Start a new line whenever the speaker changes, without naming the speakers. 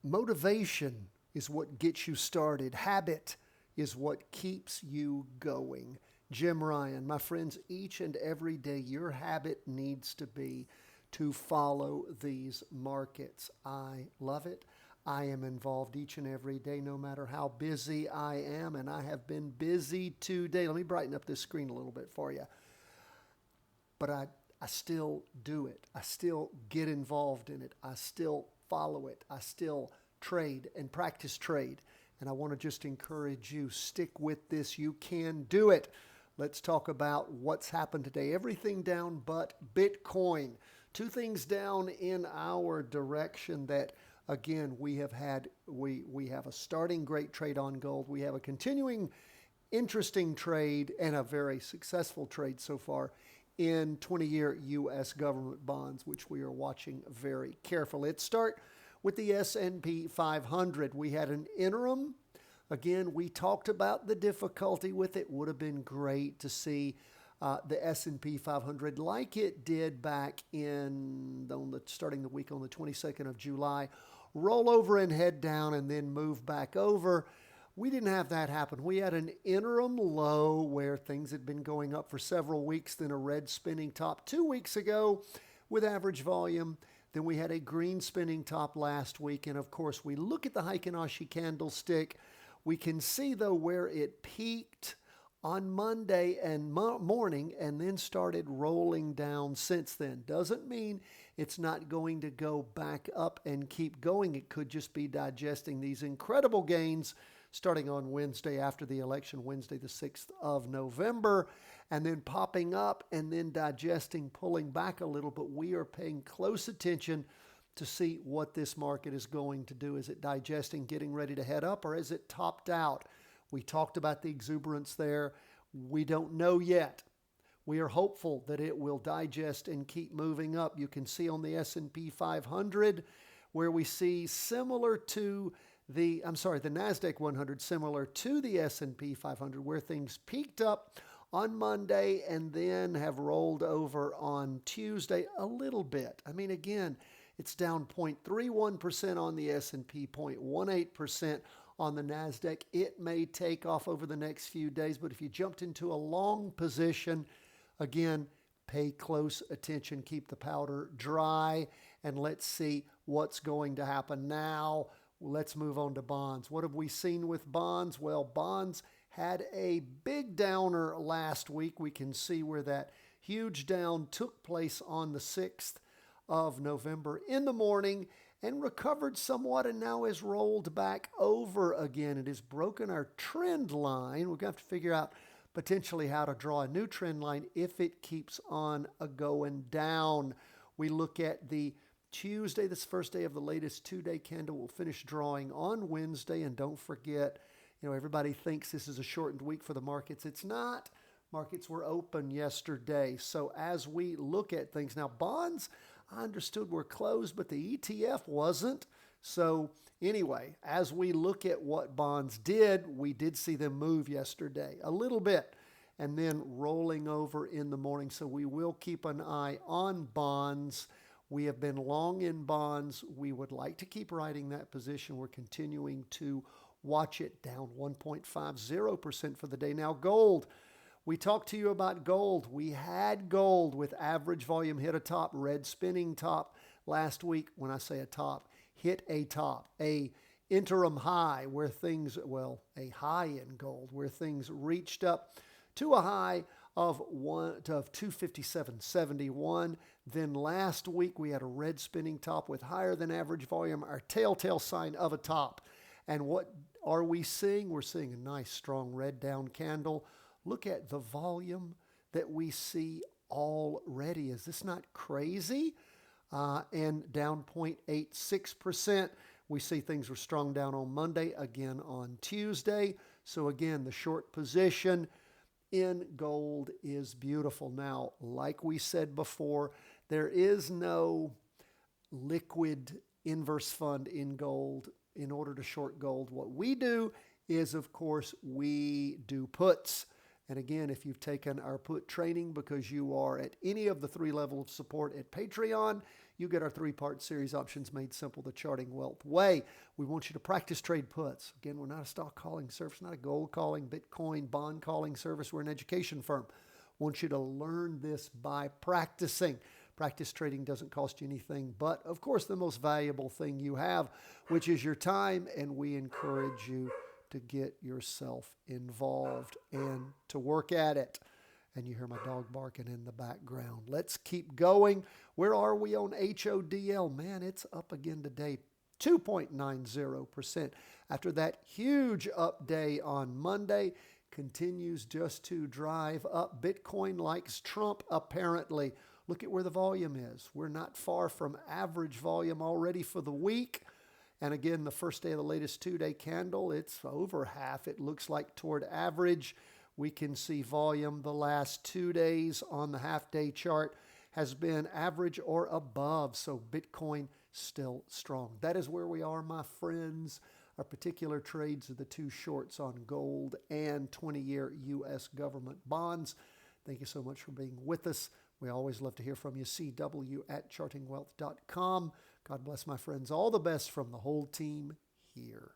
Motivation is what gets you started. Habit is what keeps you going. Jim Ryan, my friends, each and every day your habit needs to be to follow these markets. I love it. I am involved each and every day, no matter how busy I am, and I have been busy today. Let me brighten up this screen a little bit for you. But I still do it. I still get involved in it. I still follow it. I still trade and practice trade. And I want to just encourage you, stick with this. You can do it. Let's talk about what's happened today. Everything down but Bitcoin. Two things down in our direction that, again, we have a starting great trade on gold. We have a continuing interesting trade and a very successful trade so far in 20-year U.S. government bonds, which we are watching very carefully. Let's start with the S&P 500. We had an interim. Again, we talked about the difficulty with it. Would have been great to see the S&P 500 like it did back starting the week on the 22nd of July, roll over and head down and then move back over. We didn't have that happen. We had an interim low where things had been going up for several weeks, then a red spinning top 2 weeks ago with average volume. Then we had a green spinning top last week. And of course, we look at the Heikin Ashi candlestick. We can see, though, where it peaked on Monday and morning and then started rolling down since then. Doesn't mean it's not going to go back up and keep going. It could just be digesting these incredible gains starting on Wednesday after the election, Wednesday the 6th of November, and then popping up and then digesting, pulling back a little. But we are paying close attention to see what this market is going to do. Is it digesting, getting ready to head up, or is it topped out? We talked about the exuberance there. We don't know yet. We are hopeful that it will digest and keep moving up. You can see on the S&P 500 where we see similar to the NASDAQ 100, similar to the S&P 500, where things peaked up on Monday and then have rolled over on Tuesday a little bit. I mean, again, it's down 0.31% on the S&P, 0.18% on the NASDAQ. It may take off over the next few days, but if you jumped into a long position, again, pay close attention, keep the powder dry, and let's see what's going to happen now. Let's move on to bonds. What have we seen with bonds? Well, bonds had a big downer last week. We can see where that huge down took place on the 6th of November in the morning and recovered somewhat and now has rolled back over again. It has broken our trend line. We're going to have to figure out potentially how to draw a new trend line if it keeps on going down. We look at the Tuesday, this first day of the latest 2-day candle. We'll finish drawing on Wednesday. And don't forget, everybody thinks this is a shortened week for the markets. It's not. Markets were open yesterday. So as we look at things now, bonds, I understood were closed, but the ETF wasn't. So anyway, as we look at what bonds did, we did see them move yesterday a little bit and then rolling over in the morning. So we will keep an eye on bonds. We have been long in bonds. We would like to keep riding that position. We're continuing to watch it down 1.50% for the day. Now, gold. We talked to you about gold. We had gold with average volume hit a top, red spinning top last week. When I say a top, hit a top, a interim high where things, a high in gold where things reached up to a high of 257.71. Then last week we had a red spinning top with higher than average volume, our telltale sign of a top. And what are we seeing? We're seeing a nice strong red down candle. Look at the volume that we see already. Is this not crazy? And down 0.86%. We see things were strong down on Monday, again on Tuesday. So again, the short position in gold is beautiful. Now, like we said before, there is no liquid inverse fund in gold in order to short gold. What we do is, of course, we do puts. And again, if you've taken our put training because you are at any of the 3 levels of support at Patreon, you get our 3-part series, Options Made Simple, the Charting Wealth Way. We want you to practice trade puts. Again, we're not a stock calling service, not a gold calling, Bitcoin, bond calling service. We're an education firm. Want you to learn this by practicing. Practice trading doesn't cost you anything, but of course the most valuable thing you have, which is your time, and we encourage you to get yourself involved and to work at it. And you hear my dog barking in the background. Let's keep going. Where are we on HODL? Man, it's up again today, 2.90%. After that huge up day on Monday, continues just to drive up. Bitcoin likes Trump, apparently. Look at where the volume is. We're not far from average volume already for the week. And again, the first day of the latest 2-day candle, it's over half. It looks like toward average. We can see volume the last 2 days on the half-day chart has been average or above. So Bitcoin still strong. That is where we are, my friends. Our particular trades are the 2 shorts on gold and 20-year U.S. government bonds. Thank you so much for being with us. We always love to hear from you. CW@chartingwealth.com. God bless, my friends. All the best from the whole team here.